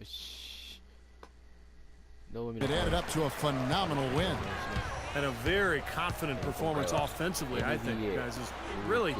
し。 It added up to a phenomenal win. And a very confident performance offensively, I think, guys, is really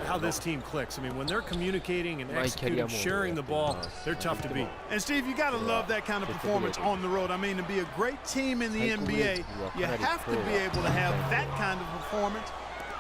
how this team clicks. I mean, when they're communicating and executing, sharing the ball, they're tough to beat. And Steve, you got to love that kind of performance on the road. I mean, to be a great team in the NBA, you have to be able to have that kind of performance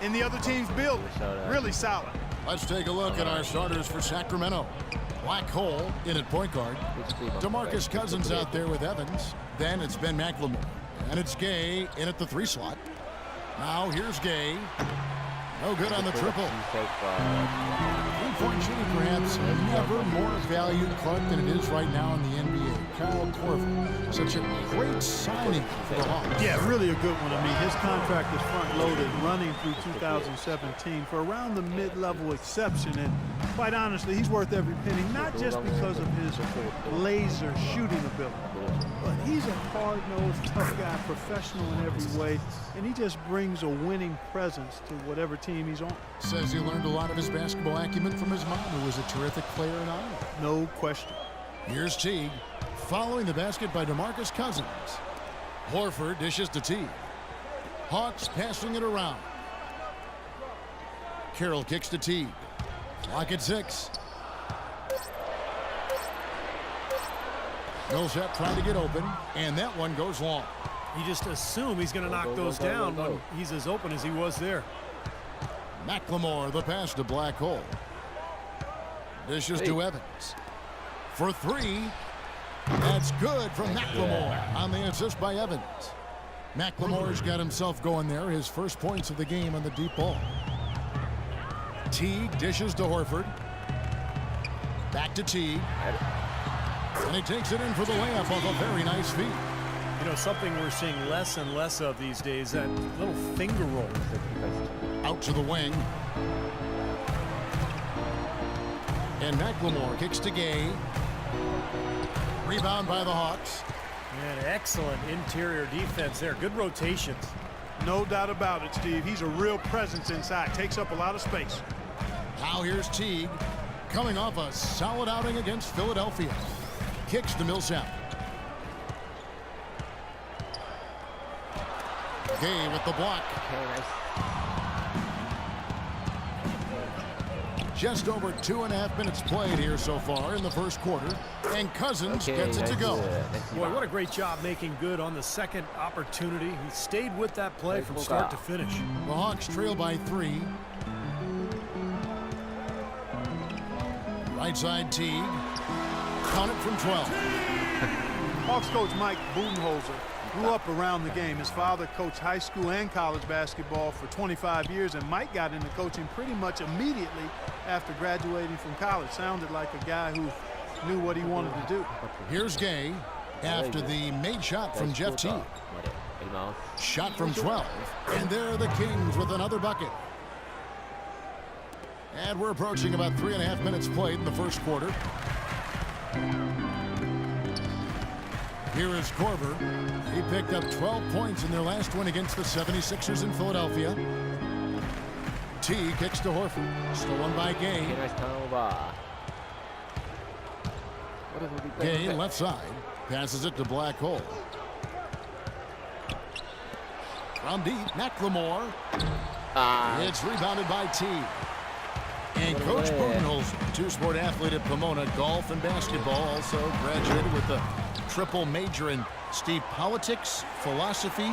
in the other team's building. Really solid. Let's take a look at our starters for Sacramento. Black Hole in at point guard. DeMarcus Cousins out there with Evans. Then it's Ben McLemore. And it's Gay in at the 3 slot. Now here's Gay. No good on the triple. Three-point shooting perhaps never more valued, Clark, than it is right now in the NBA. Kyle Korver, such a great signing for the Hawks. Yeah, really a good one. I mean, his contract is front-loaded, running through 2017 for around the mid-level exception. And quite honestly, he's worth every penny, not just because of his laser shooting ability, but he's a hard-nosed, tough guy, professional in every way, and he just brings a winning presence to whatever team he's on. Says he learned a lot of his basketball acumen from his mom, who was a terrific player in Iowa. No question. Here's Teague, following the basket by DeMarcus Cousins. Horford dishes to Teague. Hawks passing it around. Carroll kicks to Teague. Clock at 6. Millsap trying to get open, and that one goes long. You just assume he's going to knock those down when he's as open as he was there. McLemore, the pass to Black Hole. Dishes to Evans. For 3. That's good from McLemore on the assist by Evans. McLemore's got himself going there, his first points of the game on the deep ball. Teague dishes to Horford. Back to Teague. And he takes it in for the layup off a very nice feed. You know, something we're seeing less and less of these days, that little finger roll. Out to the wing. And McLemore kicks to Gay. Rebound by the Hawks. And excellent interior defense there. Good rotations. No doubt about it, Steve. He's a real presence inside. Takes up a lot of space. Now here's Teague, coming off a solid outing against Philadelphia. Kicks to Millsap. Gay with the block. Just over 2.5 minutes played here so far in the first quarter, and Cousins gets it to go. Boy, what a great job making good on the second opportunity. He stayed with that play from start to finish. The Hawks trail by 3. Right side Teague. Count it from 12. Hawks coach Mike Budenholzer grew up around the game. His father coached high school and college basketball for 25 years, and Mike got into coaching pretty much immediately after graduating from college. Sounded like a guy who knew what he wanted to do. Here's Gay after the made shot from Jeff Teague. Shot from 12, and there are the Kings with another bucket. And we're approaching about 3.5 minutes played in the first quarter. Here is Korver. He picked up 12 points in their last win against the 76ers in Philadelphia. T kicks to Horford. Stolen by Gay. Gay left side. Passes it to Black Hole. From deep, McLemore. It's rebounded by T. And Coach Budenholzer, two-sport athlete at Pomona, golf and basketball, also graduated with a triple major in politics, philosophy,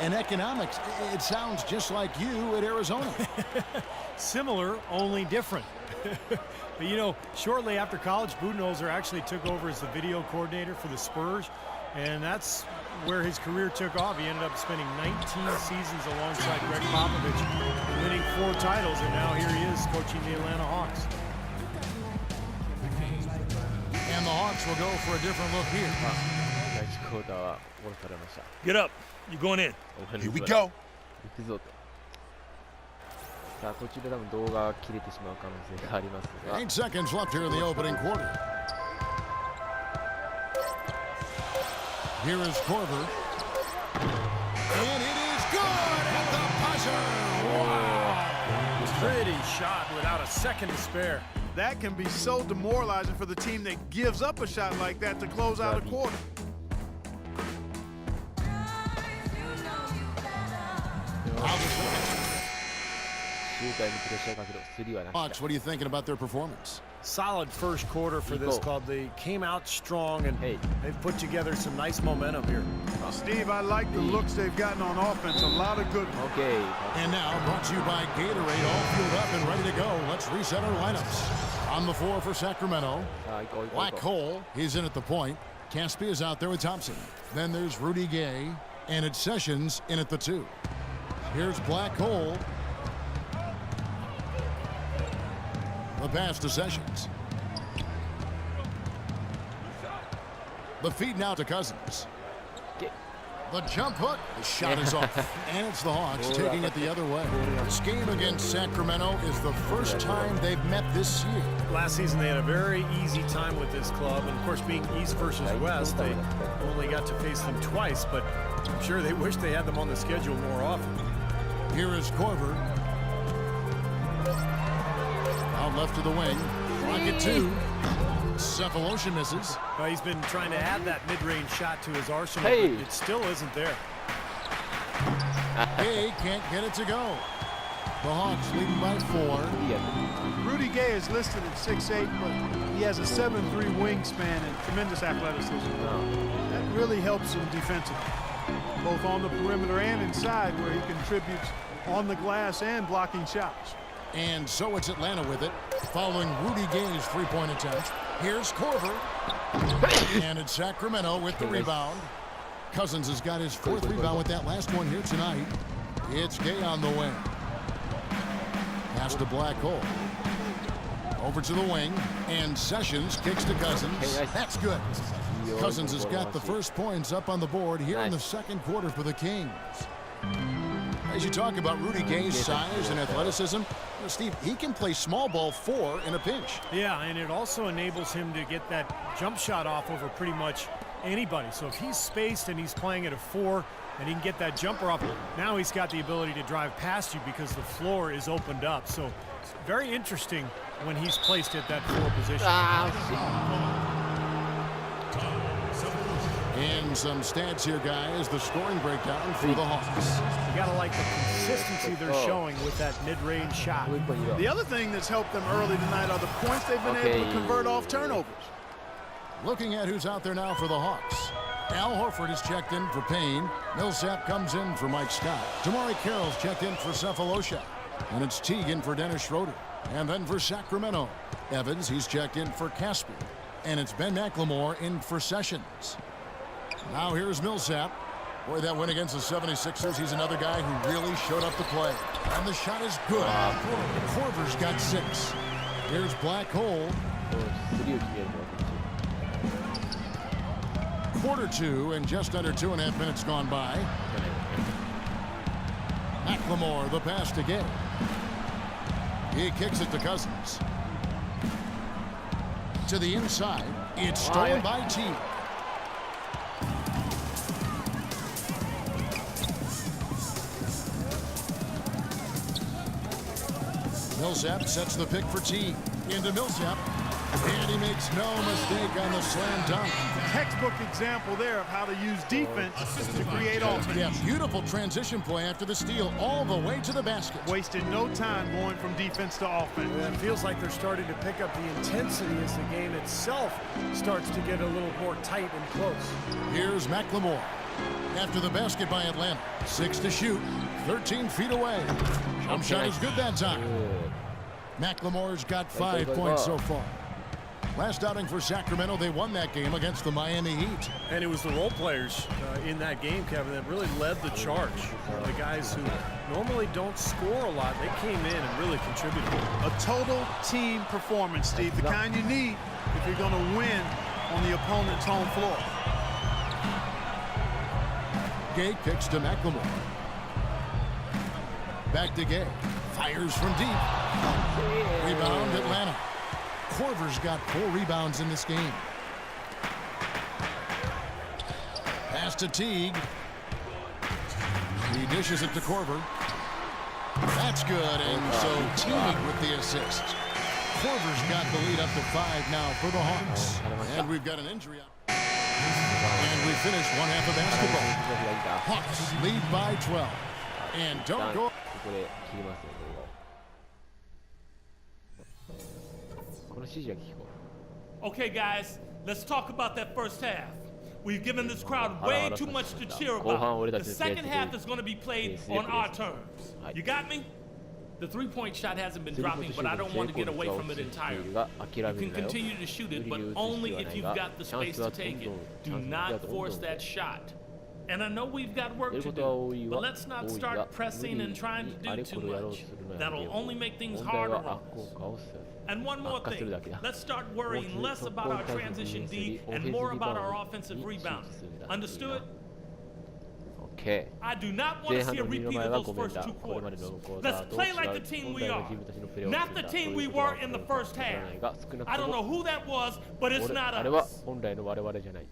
and economics. It sounds just like you at Arizona. Similar, only different. But you know, shortly after college, Budenholzer actually took over as the video coordinator for the Spurs, and that's where his career took off. He ended up spending 19 seasons alongside Greg Popovich, winning 4 titles, and now here he is coaching the Atlanta Hawks. And the Hawks will go for a different look here. Get up. You're going in. Here we go. さあ途中で多分動画が切れてしまう可能性がありますが。 8 seconds left here in the opening quarter. Here is Korver. And it is good at the buzzer. Wow. Pretty shot without a second to spare. That can be so demoralizing for the team that gives up a shot like that to close out a quarter. Hawks, what are you thinking about their performance? Solid first quarter for this club. They came out strong, and they've put together some nice momentum here. Steve, I like the looks they've gotten on offense. A lot of good. Okay. And now, brought to you by Gatorade, all fueled up and ready to go. Let's reset our lineups. On the floor for Sacramento, Black Hole, he's in at the point. Caspi is out there with Thompson. Then there's Rudy Gay, and it's Sessions in at the 2. Here's Black Hole. The pass to Sessions. The feed now to Cousins. The jump hook. The shot is off. And it's the Hawks taking it the other way. This game against Sacramento is the first time they've met this year. Last season they had a very easy time with this club, and of course being East versus West, they only got to face them twice, but I'm sure they wish they had them on the schedule more often. Here is Korver. Out left to the wing. Rocket 2. Cephalosha misses. Well, he's been trying to add that mid-range shot to his arsenal, but it still isn't there. Gay can't get it to go. The Hawks leading by 4. Rudy Gay is listed at 6'8", but he has a 7'3" wingspan and tremendous athleticism. That really helps him defensively, both on the perimeter and inside, where he contributes on the glass and blocking shots. And so it's Atlanta with it, following Rudy Gay's three-point attempt. Here's Korver. And it's Sacramento with the rebound. Cousins has got his 4th rebound with that last one here tonight. It's Gay on the wing. Pass to Black Hole. Over to the wing. And Sessions kicks to Cousins. That's good. Cousins has got the first points up on the board here in the second quarter for the Kings. As you talk about Rudy Gay's size and athleticism, Steve, he can play small ball 4 in a pinch. Yeah, and it also enables him to get that jump shot off over pretty much anybody. So if he's spaced and he's playing at a 4 and he can get that jumper off, now he's got the ability to drive past you because the floor is opened up. So it's very interesting when he's placed at that 4 position. And some stats here, guys. The scoring breakdown for the Hawks. You gotta like the consistency they're showing with that mid-range shot. The other thing that's helped them early tonight are the points they've been able to convert off turnovers. Looking at who's out there now for the Hawks. Al Horford is checked in for Payne. Millsap comes in for Mike Scott. Damari Carroll's checked in for Cephalosha. And it's Teagan for Dennis Schroeder. And then for Sacramento, Evans, he's checked in for Caspi. And it's Ben McLemore in for Sessions. Now here's Millsap. Boy, that win against the 76ers. He's another guy who really showed up to play. And the shot is good. Korver's got 6. Here's Black Hole. Quarter 2 and just under 2.5 minutes gone by. McLemore, the pass to Gay. He kicks it to Cousins. To the inside. It's stolen by T. Millsap sets the pick for T. Into Millsap. And he makes no mistake on the slam dunk. Textbook example there of how to use defense to create offense. Yeah, beautiful transition play after the steal all the way to the basket. Wasted no time going from defense to offense. And it feels like they're starting to pick up the intensity as the game itself starts to get a little more tight and close. Here's McLemore. After the basket by Atlanta. 6 to shoot. 13 feet away. Jump shot is good that time. McLemore's got 5 points so far. Last outing for Sacramento, they won that game against the Miami Heat. And it was the role players in that game, Kevin, that really led the charge. The guys who normally don't score a lot, they came in and really contributed. A total team performance, Steve, the kind you need if you're going to win on the opponent's home floor. Gay kicks to McLemore. Back to Gay. Fires from deep. Rebound Atlanta. Korver's got 4 rebounds in this game. Pass to Teague. He dishes it to Korver. That's good, and so Teague with the assist. Corver's got the lead up to 5 now for the Hawks. And we've got an injury out. And we finish one half of basketball. Hawks lead by 12. And don't go. ここで切りますね、この指示は聞こう。 Okay, guys, let's talk about that first half. We've given this crowd way too much to cheer about. The second half is going to be played on our terms. You got me? The three-point shot hasn't been dropping, but I don't want to get away from it entirely. You can continue to shoot it, but only if you've got the space to take it. Do not force that shot. And I know we've got work to do, but let's not start pressing and trying to do too much. That'll only make things harder on us. And one more thing, let's start worrying less about our transition D and more about our offensive rebound. Understood? Okay. I do not want to see a repeat of those first 2 quarters. Let's play like the team we are, not the team we were in the first half. I don't know who that was, but it's not あれは us. 本来の我々じゃない。